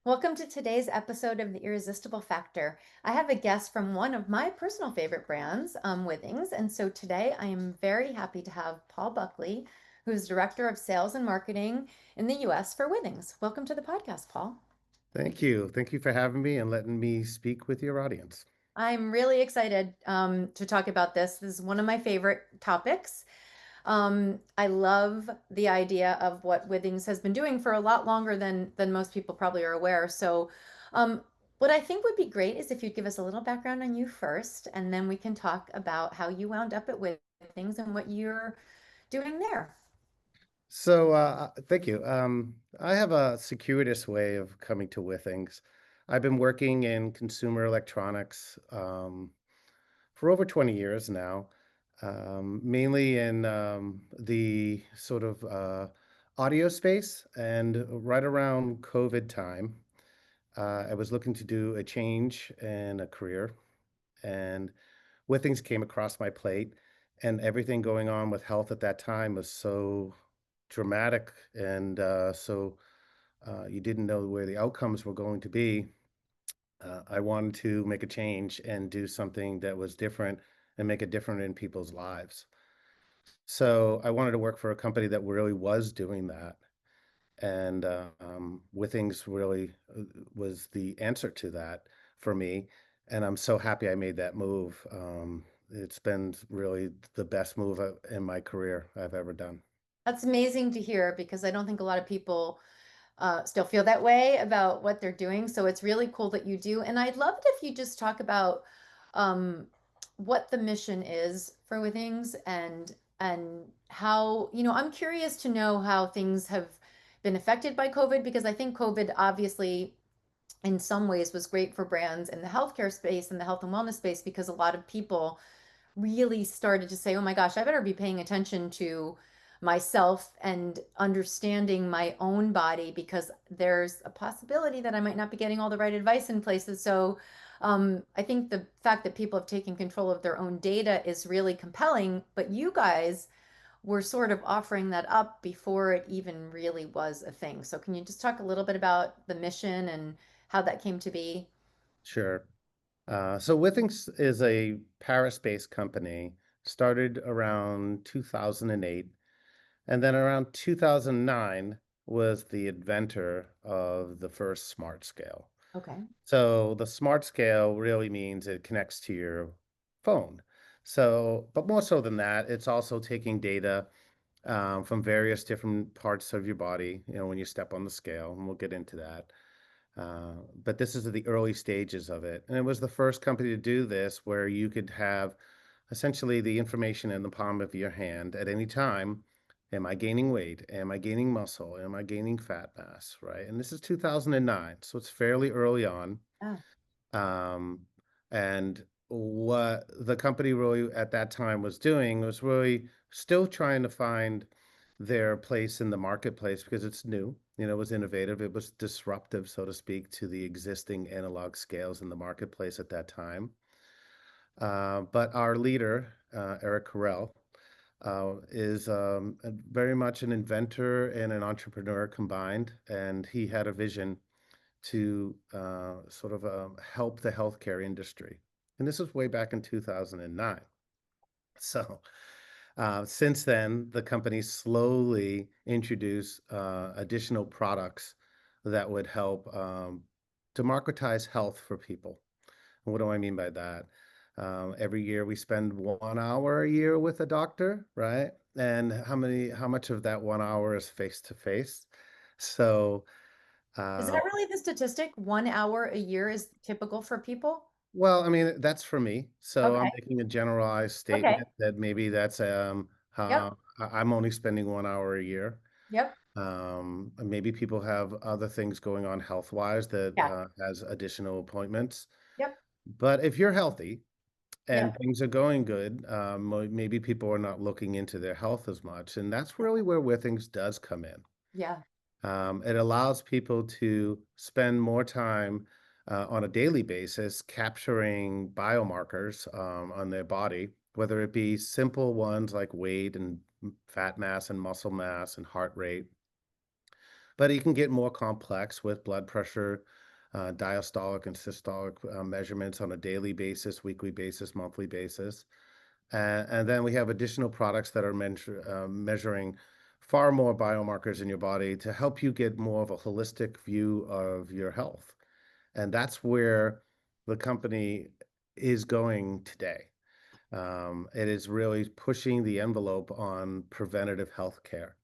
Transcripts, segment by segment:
Welcome to today's episode of The Irresistible Factor. I have a guest from one of my personal favorite brands, Withings. And so today I am very happy to have Paul Buckley, who's Director of Sales and Marketing in the US for Withings. Welcome to the podcast, Paul. Thank you. Thank you for having me and letting me speak with your audience. I'm really excited to talk about this. This is one of my favorite topics. I love the idea of what Withings has been doing for a lot longer than most people probably are aware. So, um, what I think would be great is if you'd give us a little background on you first, and then we can talk about how you wound up at Withings and what you're doing there. Thank you. I have a circuitous way of coming to Withings. I've been working in consumer electronics for over 20 years now, mainly in the sort of audio space. And right around COVID time, I was looking to do a change in a career, and Withings came across my plate, and everything going on with health at that time was so dramatic, and you didn't know where the outcomes were going to be. I wanted to make a change and do something that was different and make a difference in people's lives. So I wanted to work for a company that really was doing that. And Withings really was the answer to that for me. And I'm so happy I made that move. It's been really the best move in my career I've ever done. That's amazing to hear because I don't think a lot of people still feel that way about what they're doing. So it's really cool that you do. And I'd love it if you just talk about um, what the mission is for Withings and how, I'm curious to know how things have been affected by COVID because I think COVID obviously in some ways was great for brands in the healthcare space and the health and wellness space because a lot of people really started to say, oh my gosh, I better be paying attention to myself and understanding my own body because there's a possibility that I might not be getting all the right advice in places. So I think the fact that people have taken control of their own data is really compelling, but you guys were sort of offering that up before it even really was a thing. So can you just talk a little bit about the mission and how that came to be? Sure. So Withings is a Paris-based company, started around 2008, and then around 2009 was the inventor of the first smart scale. Okay. So the smart scale really means it connects to your phone. So, but more so than that, it's also taking data from various different parts of your body, when you step on the scale, and we'll get into that. But this is the early stages of it. And it was the first company to do this where you could have essentially the information in the palm of your hand at any time. Am I gaining weight? Am I gaining muscle? Am I gaining fat mass? Right. And this is 2009. So it's fairly early on. Oh, Um, and what the company really at that time was doing was really still trying to find their place in the marketplace because it's new, it was innovative, it was disruptive, so to speak, to the existing analog scales in the marketplace at that time. But our leader, Eric Carell, is very much an inventor and an entrepreneur combined, and he had a vision to sort of help the healthcare industry. And this was way back in 2009. So since then, the company slowly introduced additional products that would help democratize health for people. And what do I mean by that? Every year we spend 1 hour a year with a doctor, right? And how much of that 1 hour is face to face? So, is uh, that really the statistic? 1 hour a year is typical for people? well, I mean, that's for me. So I'm Okay. making a generalized Okay. statement that maybe that's Yep. I'm only spending 1 hour a year. Yep. Maybe people have other things going on health wise that Yeah. has additional appointments. Yep. But if you're healthy and Yep. things are going good, maybe people are not looking into their health as much, and that's really where Withings does come in. Yeah. It allows people to spend more time on a daily basis capturing biomarkers on their body, whether it be simple ones like weight and fat mass and muscle mass and heart rate, but it can get more complex with blood pressure, diastolic and systolic measurements on a daily basis, weekly basis, monthly basis. And then we have additional products that are measuring far more biomarkers in your body to help you get more of a holistic view of your health. And that's where the company is going today. It is really pushing the envelope on preventative health care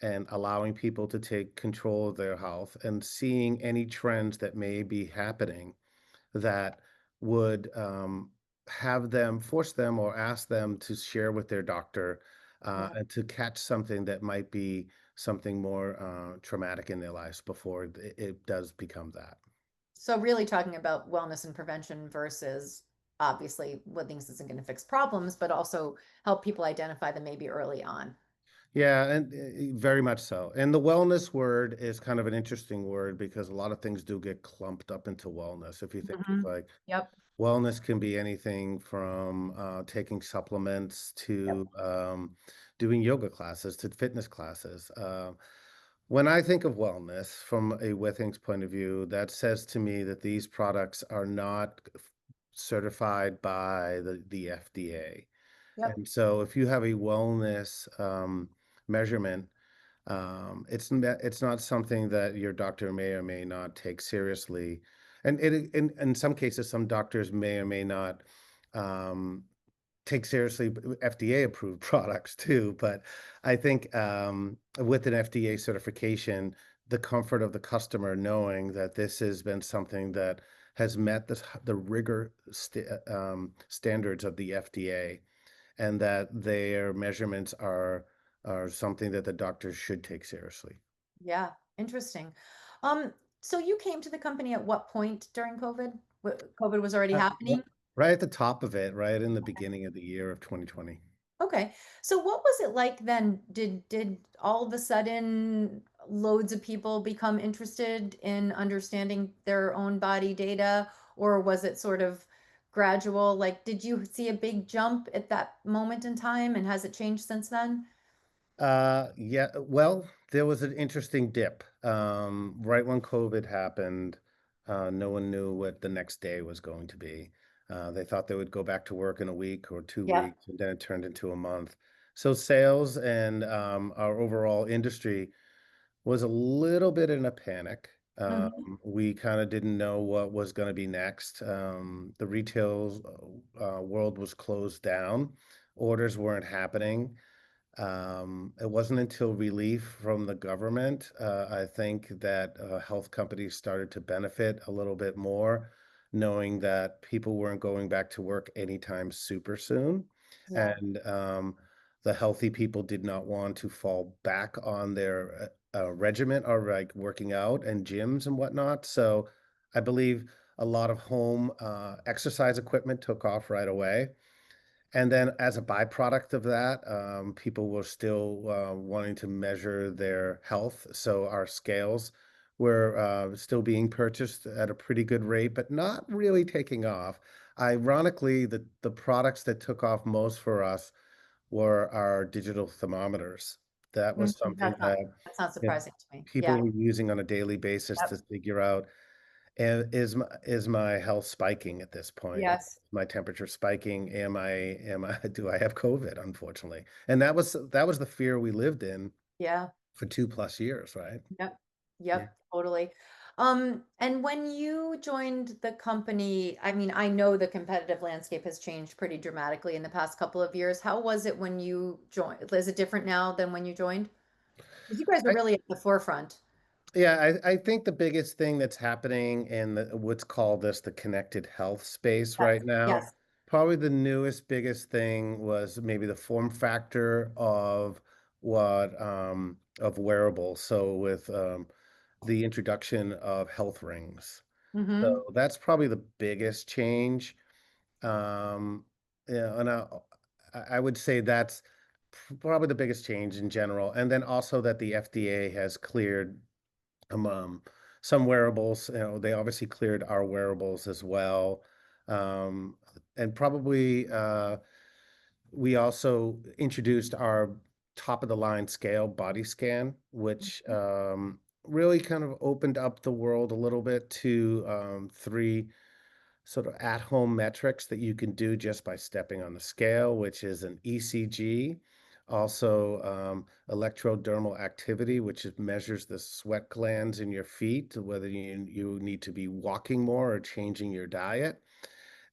and allowing people to take control of their health and seeing any trends that may be happening that would have them force them or ask them to share with their doctor Yeah. and to catch something that might be something more traumatic in their lives before it does become that. So really talking about wellness and prevention versus obviously what things isn't going to fix problems, but also help people identify them maybe early on. Yeah, and very much so. And the wellness word is kind of an interesting word because a lot of things do get clumped up into wellness. If you think of Hmm. like Yep. wellness can be anything from taking supplements Yep. to doing yoga classes to fitness classes. When I think of wellness from a Withings point of view, that says to me that these products are not certified by the FDA. Yep. And so if you have a wellness measurement, it's not something that your doctor may or may not take seriously. And in some cases, some doctors may or may not um, take seriously FDA approved products too. But I think with an FDA certification, the comfort of the customer knowing that this has been something that has met the rigor standards of the FDA and that their measurements are something that the doctors should take seriously. Yeah. Interesting. Um, so you came to the company at what point during COVID? COVID was already Right happening? right at the top of it, right in the beginning of the year of 2020. Okay. So what was it like then? Did all of a sudden loads of people become interested in understanding their own body data, or was it sort of gradual? Like, did you see a big jump at that moment in time, and has it changed since then? Yeah, well, there was an interesting dip. Right when COVID happened, no one knew what the next day was going to be. They thought they would go back to work in a week or two Yep. weeks, and then it turned into a month. So sales and our overall industry was a little bit in a panic. Hmm. We kind of didn't know what was going to be next. The retail world was closed down. Orders weren't happening. It wasn't until relief from the government, I think that health companies started to benefit a little bit more, knowing that people weren't going back to work anytime super soon. Yeah. And the healthy people did not want to fall back on their regiment or like working out and gyms and whatnot. So I believe a lot of home exercise equipment took off right away. And then as a byproduct of that, people were still wanting to measure their health. So our scales were still being purchased at a pretty good rate, but not really taking off. Ironically, the products that took off most for us were our digital thermometers. That was Mhm. something that That's not you know, surprising to me. Yeah. people were using on a daily basis to Yep. figure out and is my health spiking at this point? Yes. My temperature spiking? Am I do I have COVID, unfortunately? And that was the fear we lived in Yeah. for 2+ years, right? Yep. Yeah. Yep, totally. And when you joined the company, I mean, I know the competitive landscape has changed pretty dramatically in the past couple of years. How was it when you joined? Is it different now than when you joined? Because you guys are I really at the forefront. yeah, I think the biggest thing that's happening in what's called the connected health space Yes. right now, Yes. probably the newest biggest thing was maybe the form factor of what of wearables. So with the introduction of health rings. So Mm-hmm. that's probably the biggest change. Um, yeah, and I would say that's probably the biggest change in general. And then also that the FDA has cleared some wearables. They obviously cleared our wearables as well. Um, and probably we also introduced our top of the line scale body scan, which really kind of opened up the world a little bit to three sort of at-home metrics that you can do just by stepping on the scale, which is an ECG, also electrodermal activity, which measures the sweat glands in your feet, whether you need to be walking more or changing your diet.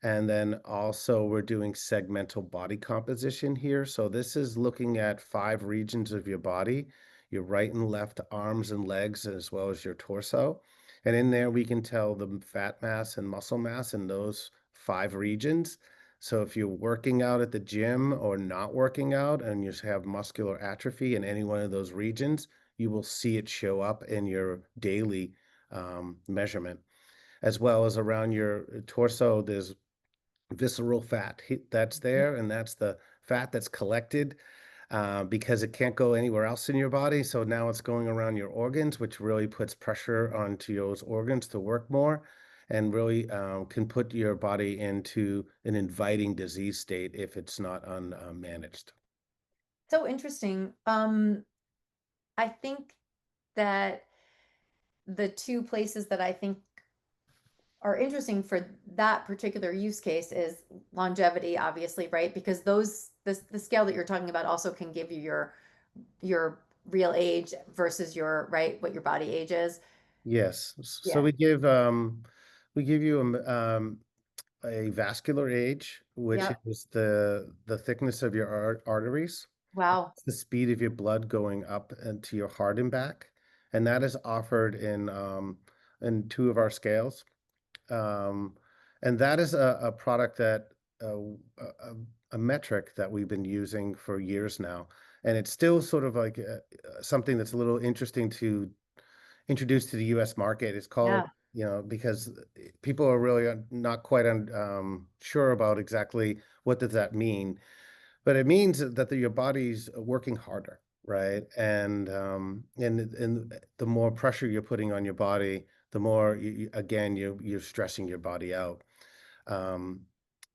And then also we're doing segmental body composition here. So this is looking at 5 regions of your body, your right and left arms and legs, as well as your torso. And in there, we can tell the fat mass and muscle mass in those 5 regions. So if you're working out at the gym or not working out and you have muscular atrophy in any one of those regions, you will see it show up in your daily measurement, as well as around your torso. There's visceral fat that's there, and that's the fat that's collected because it can't go anywhere else in your body. So now it's going around your organs, which really puts pressure onto those organs to work more and really can put your body into an inviting disease state if it's not unmanaged. So interesting. I think that the two places that I think are interesting for that particular use case is longevity, obviously, right? Because the scale that you're talking about also can give you your real age versus your right what your body age is. Yes. So Yeah. we give you a vascular age, which Yep. is the thickness of your arteries. Wow. It's the speed of your blood going up into your heart and back, and that is offered in 2 of our scales. Um, and that is a product that a metric that we've been using for years now, and it's still sort of like something that's a little interesting to introduce to the U.S. market. It's called, Yeah. because people are really not quite sure about exactly what does that mean, but it means that your body's working harder, right? And the more pressure you're putting on your body, the more again you're stressing your body out. Um,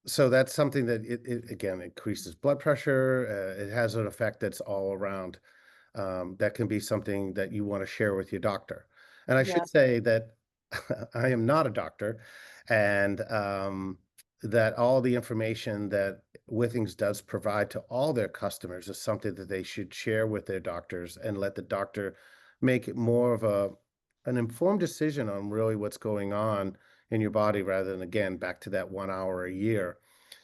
so that's something that it again increases blood pressure. It has an effect that's all around. That can be something that you want to share with your doctor. And I Yeah. should say that I am not a doctor, and that all the information that Withings does provide to all their customers is something that they should share with their doctors and let the doctor make it more of an informed decision on really what's going on in your body rather than, again, back to that 1 hour a year.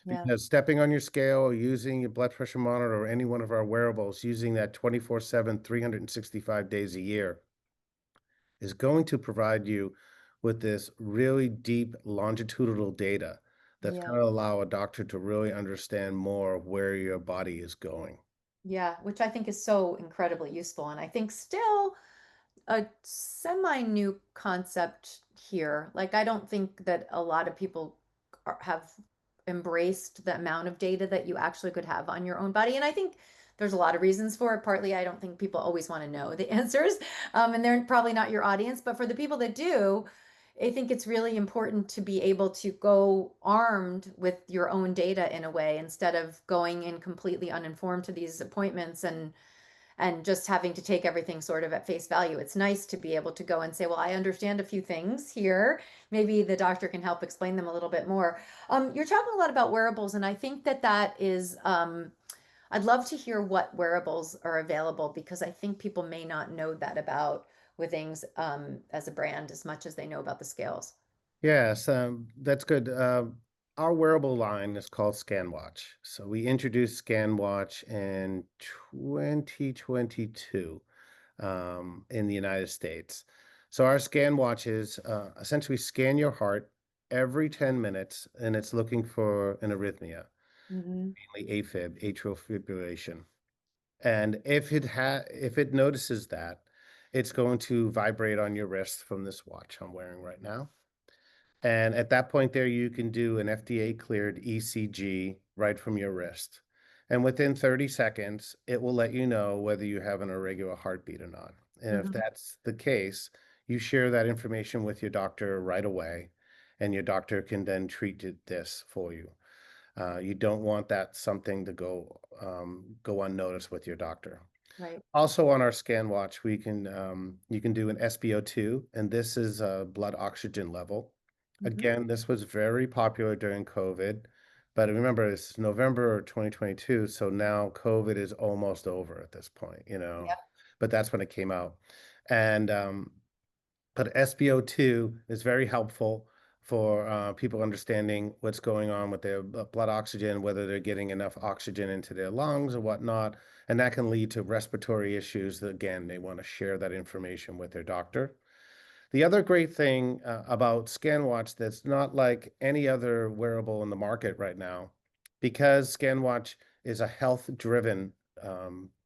Yeah. Because stepping on your scale or using your blood pressure monitor or any one of our wearables, using that 24/7, 365 days a year, is going to provide you with this really deep longitudinal data that's Yeah. going to allow a doctor to really understand more of where your body is going. Yeah, which I think is so incredibly useful. And I think still a semi-new concept here. Like, I don't think that a lot of people have embraced the amount of data that you actually could have on your own body. And I think there's a lot of reasons for it. Partly, I don't think people always want to know the answers, and they're probably not your audience. But for the people that do, I think it's really important to be able to go armed with your own data in a way instead of going in completely uninformed to these appointments and just having to take everything sort of at face value. It's nice to be able to go and say, well, I understand a few things here. Maybe the doctor can help explain them a little bit more. You're talking a lot about wearables, and I think that that is, I'd love to hear what wearables are available because I think people may not know that about Withings as a brand as much as they know about the scales. Yes, that's good. Our wearable line is called ScanWatch. So we introduced ScanWatch in 2022 in the United States. So our ScanWatches essentially scan your heart every 10 minutes, and it's looking for an arrhythmia, Hmm. mainly AFib, atrial fibrillation. And if it notices that, it's going to vibrate on your wrist from this watch I'm wearing right now. And at that point there, you can do an FDA cleared ECG right from your wrist. And within 30 seconds, it will let you know whether you have an irregular heartbeat or not. And if Hmm. that's the case, you share that information with your doctor right away, and your doctor can then treat this for you. You don't want that something to go unnoticed with your doctor. Right. Also on our scan watch, we can you can do an SpO2, and this is a blood oxygen level. Hmm. Again, this was very popular during COVID, but remember it's November 2022, so now COVID is almost over at this point, you know. Yep. But that's when it came out. And but SpO2 is very helpful for people understanding what's going on with their blood oxygen, whether they're getting enough oxygen into their lungs or whatnot. And that can lead to respiratory issues. That, again, they want to share that information with their doctor. The other great thing about ScanWatch that's not like any other wearable in the market right now, because ScanWatch is a health-driven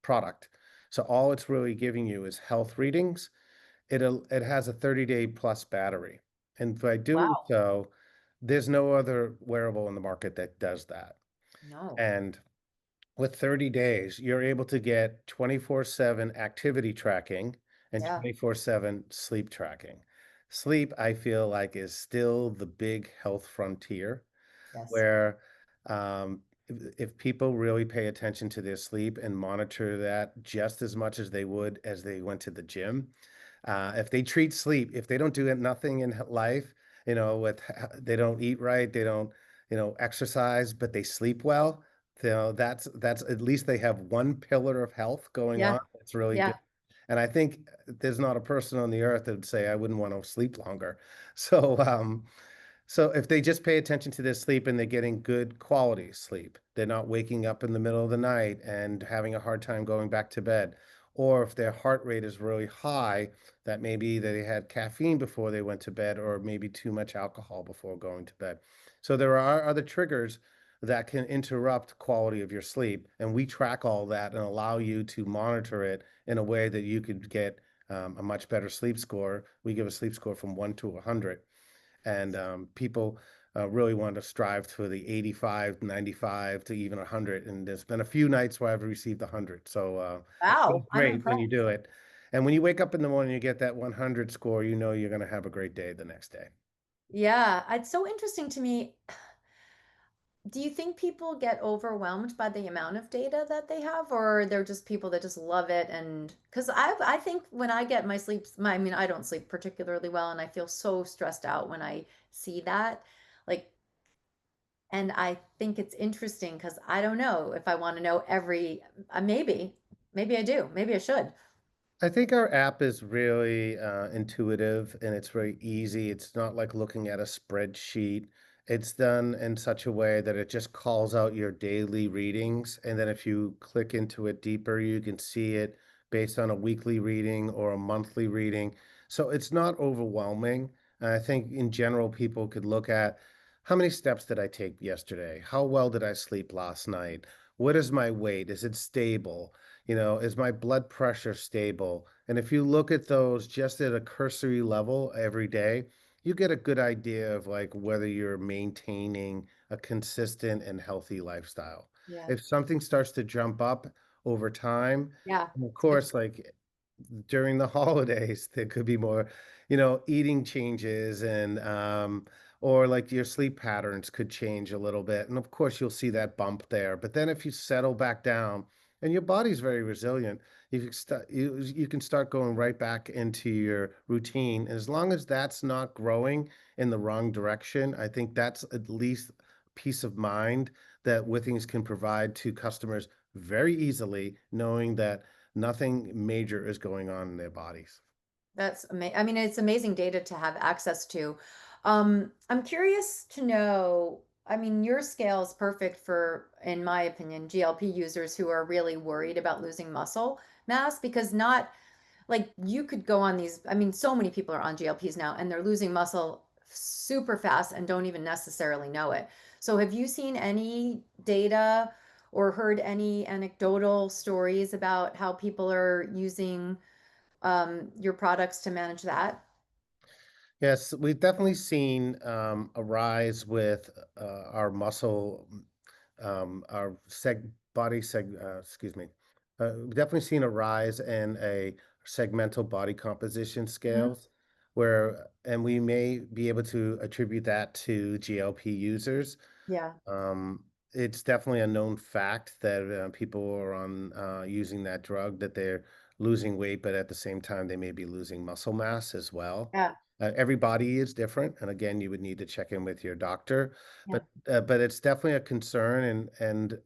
product. So all it's really giving you is health readings. It has a 30-day plus battery. And by doing Wow. so, there's no other wearable in the market that does that. No. And with 30 days, you're able to get 24/7 activity tracking and Yeah. 24/7 sleep tracking. Sleep, I feel like, is still the big health frontier Yes. where if people really pay attention to their sleep and monitor that just as much as they would as they went to the gym, if they treat sleep, if they don't do nothing in life, you know, they don't eat right, they don't, you know, exercise, but they sleep well, you know, that's at least they have one pillar of health going Yeah. on. It's really good. Yeah. And I think there's not a person on the earth that would say I wouldn't want to sleep longer. So, so if they just pay attention to their sleep and they're getting good quality sleep, they're not waking up in the middle of the night and having a hard time going back to bed. Or if their heart rate is really high, that maybe they had caffeine before they went to bed, or maybe too much alcohol before going to bed. So there are other triggers that can interrupt quality of your sleep. And we track all that and allow you to monitor it in a way that you could get a much better sleep score. We give a sleep score from 1 to 100, and people really want to strive for the 85, 95 to even 100. And there's been a few nights where I've received 100. So it feels Wow. I'm great when you impressed. do it. And when you wake up in the morning, you get that 100 score, you know you're going to have a great day the next day. Yeah. It's so interesting to me. Do you think people get overwhelmed by the amount of data that they have, or they're just people that just love it? And because I think when I get my sleep, I mean, I don't sleep particularly well, and I feel so stressed out when I see that. Like, and I think it's interesting because I don't know if I want to know every, maybe I do, maybe I should. I think our app is really intuitive and it's very easy. It's not like looking at a spreadsheet. It's done in such a way that it just calls out your daily readings. And then if you click into it deeper, you can see it based on a weekly reading or a monthly reading. So it's not overwhelming. And I think in general, people could look at how many steps did I take yesterday? How well did I sleep last night? What is my weight? Is it stable? You know, is my blood pressure stable? And if you look at those just at a cursory level every day, you get a good idea of like whether you're maintaining a consistent and healthy lifestyle. Yeah. If something starts to jump up over time, Yeah. and of It's good. course, like during the holidays, there could be more, you know, eating changes and or like your sleep patterns could change a little bit. And of course, you'll see that bump there. But then if you settle back down and your body's very resilient, you can start going right back into your routine. As long as that's not growing in the wrong direction, I think that's at least peace of mind that Withings can provide to customers very easily, knowing that nothing major is going on in their bodies. That's amazing. I mean, it's amazing data to have access to. I'm curious to know, I mean, your scale is perfect for, in my opinion, GLP users who are really worried about losing muscle mass because not like you could go on these, I mean, so many people are on GLPs now and they're losing muscle super fast and don't even necessarily know it. So have you seen any data or heard any anecdotal stories about how people are using your products to manage that? Yes, we've definitely seen a rise with our our excuse me. We've definitely seen a rise in a segmental body composition Mhm. scales and we may be able to attribute that to GLP users. Yeah. it's definitely a known fact that people are on using that drug, that they're losing weight, but at the same time, they may be losing muscle mass as well. Yeah. Every body is different, and again, you would need to check in with your doctor. Yeah. But it's definitely a concern, and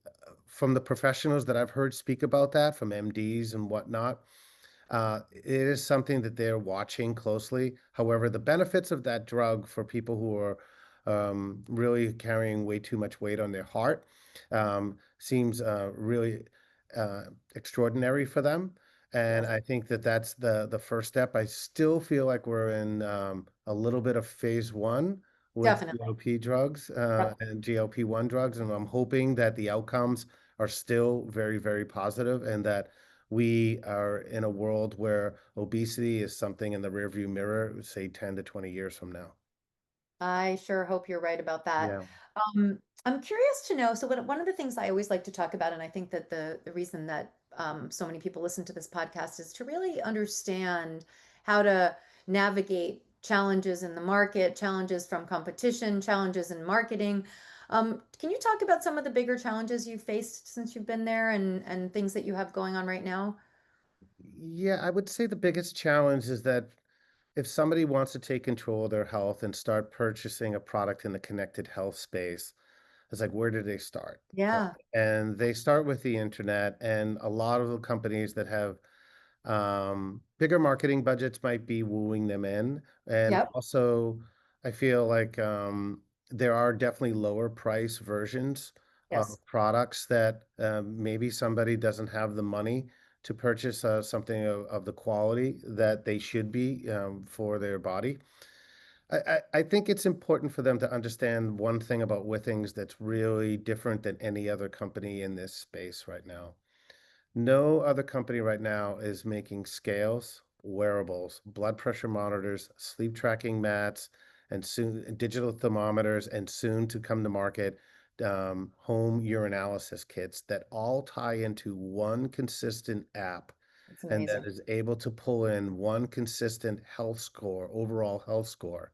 from the professionals that I've heard speak about that, from MDs and whatnot, it is something that they're watching closely. However, the benefits of that drug for people who are really carrying way too much weight on their heart seems really uh, extraordinary for them. And Yes. I think that that's the first step. I still feel like we're in a little bit of phase one with Definitely. GLP drugs Yep. and GLP-1 drugs, and I'm hoping that the outcomes are still very, very positive, and that we are in a world where obesity is something in the rearview mirror, say 10 to 20 years from now. I sure hope you're right about that. Yeah. I'm curious to know. So, one of the things I always like to talk about, and I think that the reason that so many people listen to this podcast is to really understand how to navigate challenges in the market, challenges from competition, challenges in marketing. Can you talk about some of the bigger challenges you've faced since you've been there and things that you have going on right now? Yeah, I would say the biggest challenge is that if somebody wants to take control of their health and start purchasing a product in the connected health space, it's like, where do they start? Uh, Yeah. And they start with the internet, and a lot of the companies that have bigger marketing budgets might be wooing them in. And Yep. also, I feel like there are definitely lower price versions Yes. of products that maybe somebody doesn't have the money to purchase something of the quality that they should be for their body. I think it's important for them to understand one thing about Withings that's really different than any other company in this space right now. No other company right now is making scales, wearables, blood pressure monitors, sleep tracking mats, and soon digital thermometers, and soon to come to market, home urinalysis kits that all tie into one consistent app It's and that amazing. is able to pull in one consistent health score, overall health score.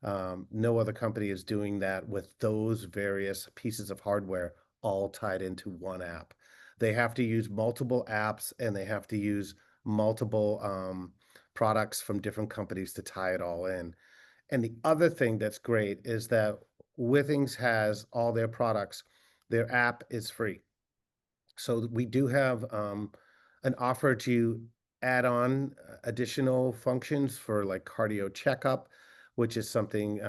No other company is doing that with those various pieces of hardware all tied into one app. They have to use multiple apps and they have to use multiple products from different companies to tie it all in. And the other thing that's great is that Withings has all their products. Their app is free. So we do have an offer to add on additional functions for like cardio checkup, which is something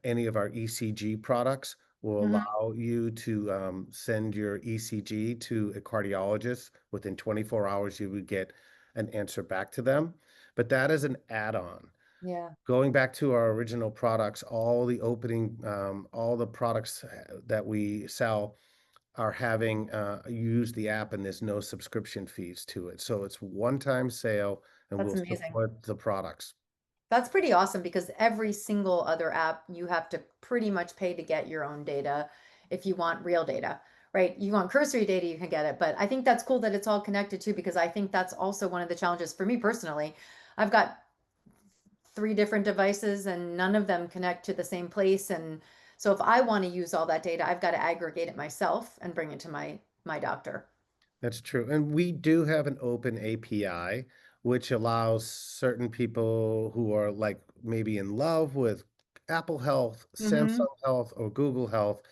any of our ECG products will Mhm. allow you to send your ECG to a cardiologist. Within 24 hours, you would get an answer back to them. But that is an add-on. Yeah. Going back to our original products, all the products that we sell are having use the app, and there's no subscription fees to it. So it's one-time sale and That's we'll amazing. support the products. That's pretty awesome because every single other app you have to pretty much pay to get your own data if you want real data, right? You want cursory data, you can get it. But I think that's cool that it's all connected too, because I think that's also one of the challenges for me personally. I've got three different devices and none of them connect to the same place. And so if I want to use all that data, I've got to aggregate it myself and bring it to my doctor. That's true. And we do have an open API, which allows certain people who are like maybe in love with Apple Health, Mm-hmm. Samsung Health, or Google Health,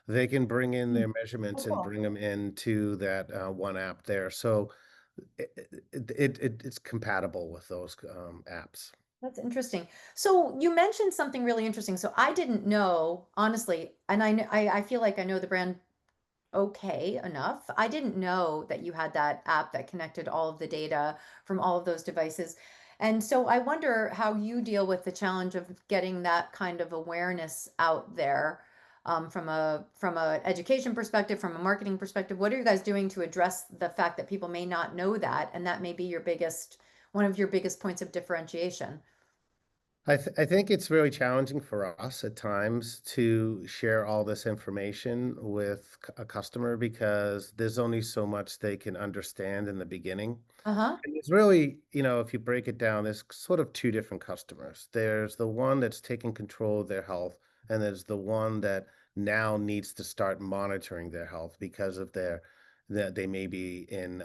they can bring in their Oh, measurements and cool. bring them into that one app there. So it's compatible with those apps. That's interesting. So you mentioned something really interesting. So I didn't know, honestly, and I feel like I know the brand okay enough. I didn't know that you had that app that connected all of the data from all of those devices. And so I wonder how you deal with the challenge of getting that kind of awareness out there from a education perspective, from a marketing perspective. What are you guys doing to address the fact that people may not know that, and that may be your biggest one of your biggest points of differentiation? I think it's really challenging for us at times to share all this information with a customer because there's only so much they can understand in the beginning. Uh-huh. And it's really, if you break it down, there's sort of two different customers. There's the one that's taking control of their health, and there's the one that now needs to start monitoring their health because of that they may be in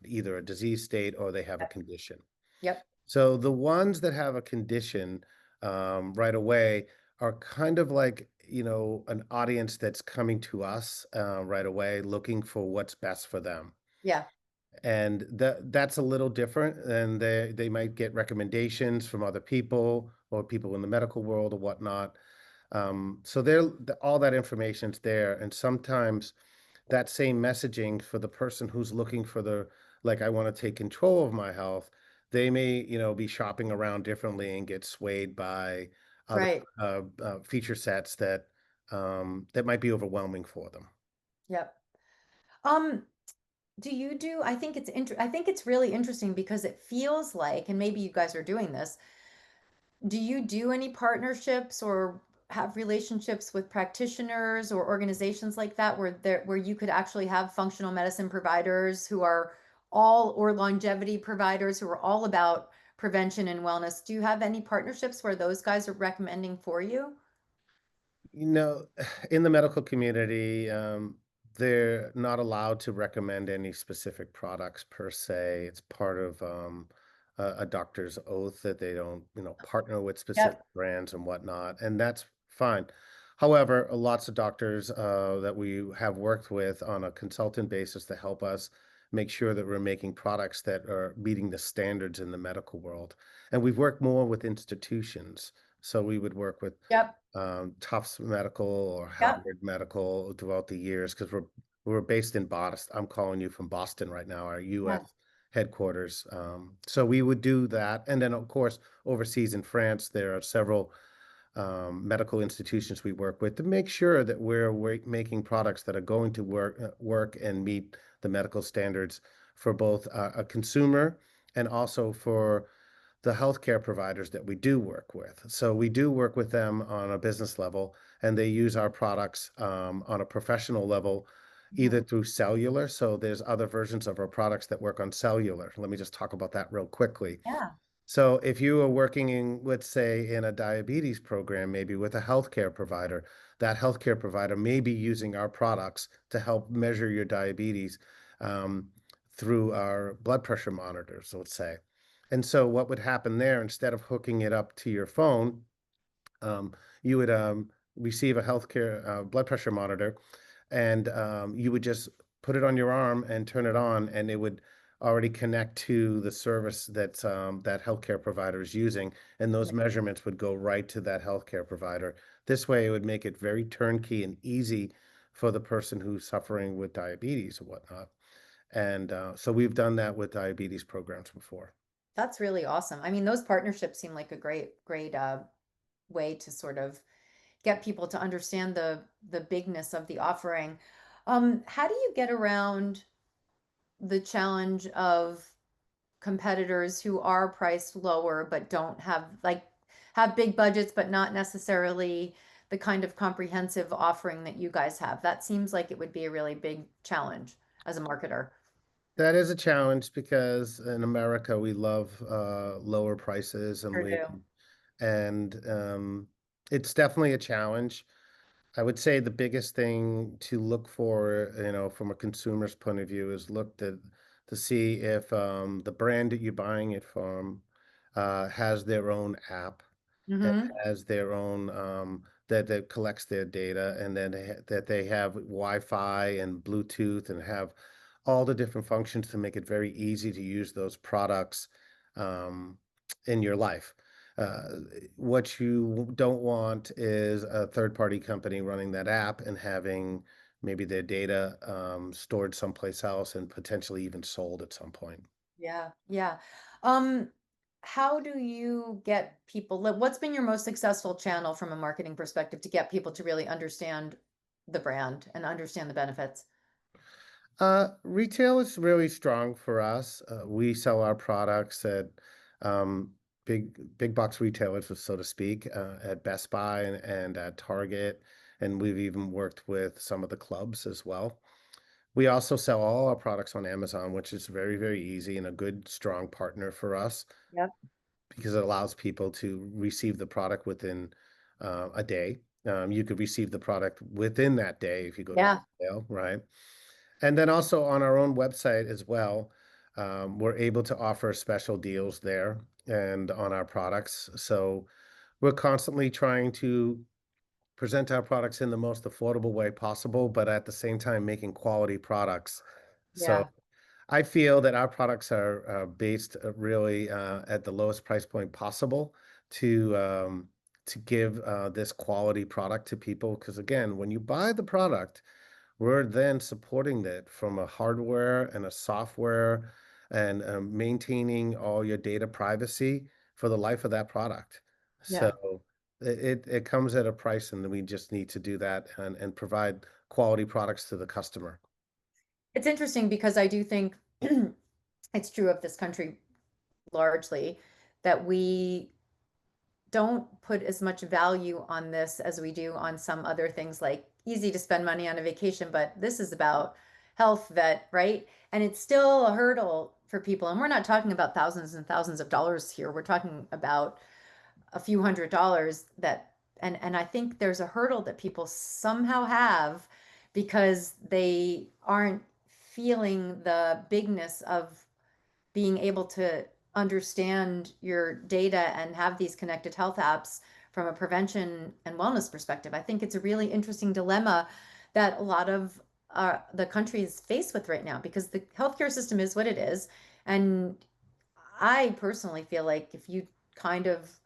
either a disease state or they have a condition. Yep. So the ones that have a condition right away are kind of like, an audience that's coming to us right away, looking for what's best for them. Yeah. And that's a little different, and they might get recommendations from other people or people in the medical world or whatnot. So all that information's there, and sometimes that same messaging for the person who's looking for like, I want to take control of my health, they may, be shopping around differently and get swayed by other Right. feature sets that might be overwhelming for them. Yep. Um, do you do, I think it's really interesting because it feels like, and maybe you guys are doing this, do you do any partnerships or have relationships with practitioners or organizations like that where you could actually have functional medicine providers who are all or longevity providers who are all about prevention and wellness? Do you have any partnerships where those guys are recommending for you? You know, in the medical community, they're not allowed to recommend any specific products per se. It's part of a doctor's oath that they don't, partner with specific Yep. brands and whatnot, and that's fine. However, lots of doctors that we have worked with on a consultant basis to help us make sure that we're making products that are meeting the standards in the medical world. And we've worked more with institutions. So we would work with Yep. Tufts Medical or Yep. Harvard Medical throughout the years because we're based in Boston. I'm calling you from Boston right now, our Yeah. U.S. headquarters. So we would do that, and then of course overseas in France, there are several medical institutions we work with to make sure that we're making products that are going to work and meet the medical standards for both a consumer and also for the healthcare providers that we do work with. So we do work with them on a business level, and they use our products on a professional level, Mhm. either through cellular. So there's other versions of our products that work on cellular. Let me just talk about that real quickly. Yeah. So if you are working in, let's say, in a diabetes program, maybe with a healthcare provider, that healthcare provider may be using our products to help measure your diabetes um, through our blood pressure monitors, let's say. And so what would happen there, instead of hooking it up to your phone, um, you would receive a healthcare blood pressure monitor, and you would just put it on your arm and turn it on, and it would already connect to the service that healthcare provider is using, and those measurements would go right to that healthcare provider. This way, it would make it very turnkey and easy for the person who's suffering with diabetes or whatnot. And so we've done that with diabetes programs before. That's really awesome. I mean, those partnerships seem like a great way to sort of get people to understand the bigness of the offering. How do you get around the challenge of competitors who are priced lower but don't have have big budgets but not necessarily the kind of comprehensive offering that you guys have? That seems like it would be a really big challenge as a marketer. That is a challenge because in America we love lower prices and Sure we do. and it's definitely a challenge. I would say the biggest thing to look for, from a consumer's point of view, is look to see if the brand that you're buying it from has their own app and Mm-hmm. has their own that collects their data, and then that they have Wi-Fi and Bluetooth and have all the different functions to make it very easy to use those products um, in your life. Uh, what you don't want is a third-party company running that app and having maybe their data stored someplace else and potentially even sold at some point. Yeah, yeah. Um, how do you get people, what's been your most successful channel from a marketing perspective to get people to really understand the brand and understand the benefits? Retail is really strong for us. We sell our products at um, big box retailers, so to speak, at Best Buy and at Target, and we've even worked with some of the clubs as well. We also sell all our products on Amazon, which is very, very easy and a good, strong partner for us Yep. because it allows people to receive the product within a day. You could receive the product within that day if you go to Yeah. retail, right? And then also on our own website as well, we're able to offer special deals there and on our products. So we're constantly trying to present our products in the most affordable way possible, but at the same time making quality products. So Yeah. I feel that our products are based really at the lowest price point possible to give this quality product to people. Because again, when you buy the product, we're then supporting it from a hardware and a software and maintaining all your data privacy for the life of that product. So Yeah. it comes at a price, and we just need to do that and provide quality products to the customer. It's interesting because I do think it's true of this country largely that we don't put as much value on this as we do on some other things like easy to spend money on a vacation, but this is about health vet, right? And it's still a hurdle for people. And we're not talking about thousands and thousands of dollars here. We're talking about a few $100s that and I think there's a hurdle that people somehow have because they aren't feeling the bigness of being able to understand your data and have these connected health apps from a prevention and wellness perspective. I think it's a really interesting dilemma that a lot of the country is faced with right now because the healthcare system is what it is. And I personally feel like if you kind of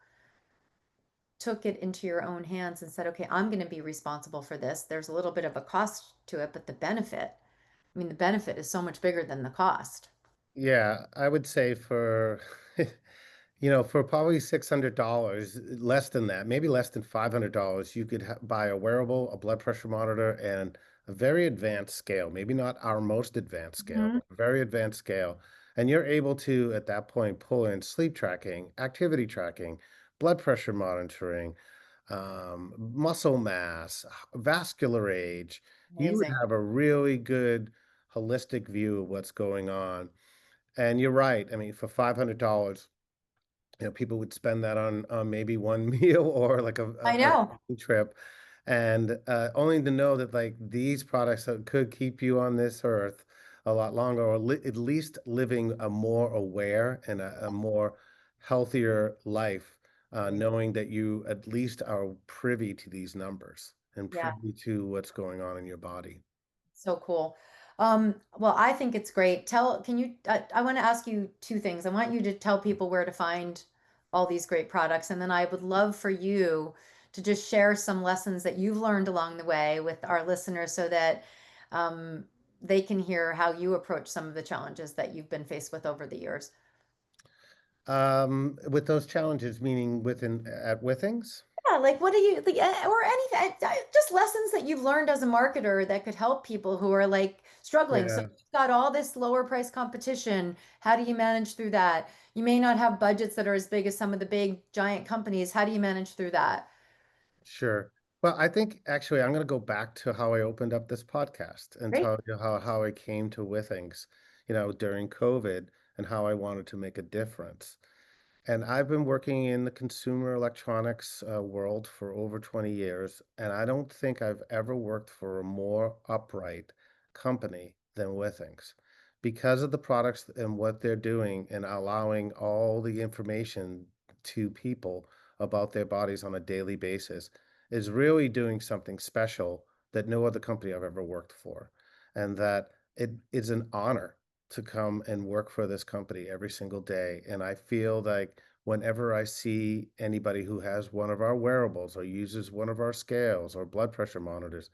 took it into your own hands and said, okay, I'm going to be responsible for this, there's a little bit of a cost to it, but the benefit, I mean, the benefit is so much bigger than the cost. Yeah, I would say for for probably $600, less than that, maybe less than $500, you could buy a wearable, a blood pressure monitor, and a very advanced scale. Maybe not our most advanced scale, Mhm. but a very advanced scale. And you're able to, at that point, pull in sleep tracking, activity tracking, blood pressure monitoring, muscle mass, vascular age. You would Amazing. have a really good holistic view of what's going on. And you're right. I mean, for $500, people would spend that on maybe one meal or like I a know. trip. And only to know that like these products that could keep you on this earth a lot longer, or li at least living a more aware and a more healthier life, Right. knowing that you at least are privy to these numbers and Yeah. privy to what's going on in your body. So cool. Well, I think it's great. Can you, I want to ask you two things. I want you to tell people where to find all these great products. And then I would love for you to just share some lessons that you've learned along the way with our listeners so that um, they can hear how you approach some of the challenges that you've been faced with over the years. With those challenges, meaning within at Withings? Yeah, like what do you like, or anything, just lessons that you've learned as a marketer that could help people who are like struggling. So Yeah, you've got all this lower price competition. How do you manage through that? You may not have budgets that are as big as some of the big giant companies. How do you manage through that? sure. Well, I think actually I'm going to go back to how I opened up this podcast and Great. tell you how I came to Withings, during COVID and how I wanted to make a difference. And I've been working in the consumer electronics world for over 20 years, and I don't think I've ever worked for a more upright company than Withings because of the products and what they're doing and allowing all the information to people about their bodies on a daily basis is really doing something special that no other company I've ever worked for. And that it is an honor to come and work for this company every single day. And I feel like whenever I see anybody who has one of our wearables or uses one of our scales or blood pressure monitors,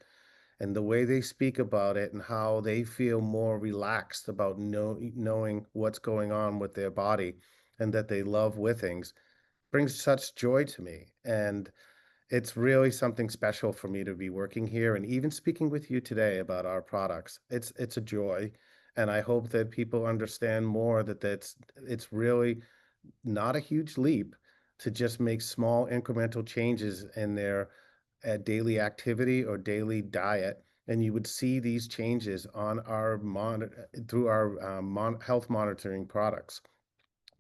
and the way they speak about it and how they feel more relaxed about knowing what's going on with their body and that they love Withings brings such joy to me. And it's really something special for me to be working here and even speaking with you today about our products. It's a joy, and I hope that people understand more that it's really not a huge leap to just make small incremental changes in their daily activity or daily diet. And you would see these changes on our through our health monitoring products.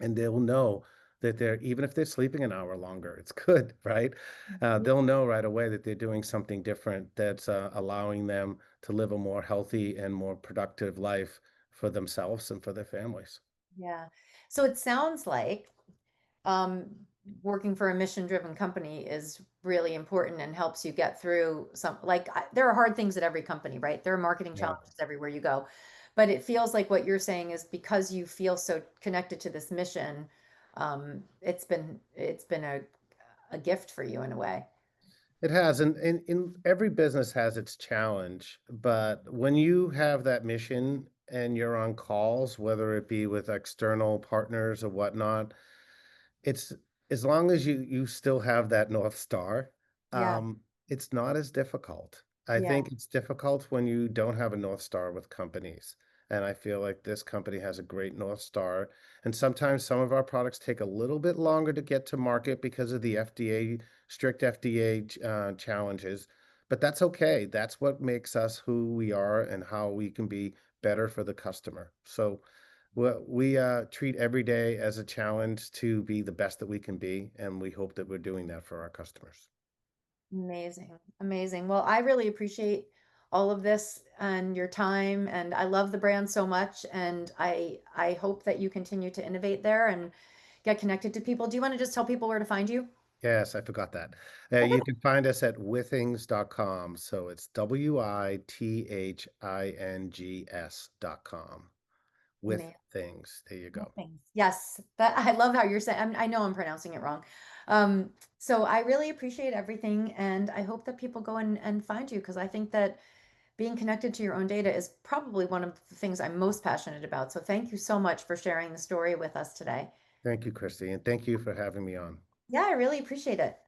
And they'll know that they're, even if they're sleeping an hour longer, it's good, right? They'll know right away that they're doing something different that's allowing them to live a more healthy and more productive life for themselves and for their families. Yeah. So it sounds like um, working for a mission-driven company is really important and helps you get through some, like, there are hard things at every company, right? There are marketing Yeah. challenges everywhere you go. But it feels like what you're saying is because you feel so connected to this mission, it's been a gift for you in a way. It has, and every business has its challenge, but when you have that mission and you're on calls, whether it be with external partners or whatnot, it's as long as you still have that North Star, Yeah. it's not as difficult. I Yeah. think it's difficult when you don't have a North Star with companies. And I feel like this company has a great North Star. And sometimes some of our products take a little bit longer to get to market because of the FDA, strict FDA challenges. But that's okay. That's what makes us who we are and how we can be better for the customer. So we treat every day as a challenge to be the best that we can be, and we hope that we're doing that for our customers. Amazing. Amazing. Well, I really appreciate all of this and your time, and I love the brand so much, and I hope that you continue to innovate there and get connected to people. Do you want to just tell people where to find you? Yes, I forgot that. Okay. You can find us at withings.com. So it's withings.com. With Man, things. There you go. thanks. Yes, that I love how you're saying. I know I'm pronouncing it wrong. So I really appreciate everything, and I hope that people go and find you because I think that being connected to your own data is probably one of the things I'm most passionate about. So thank you so much for sharing the story with us today. Thank you, Christy, and thank you for having me on. Yeah, I really appreciate it.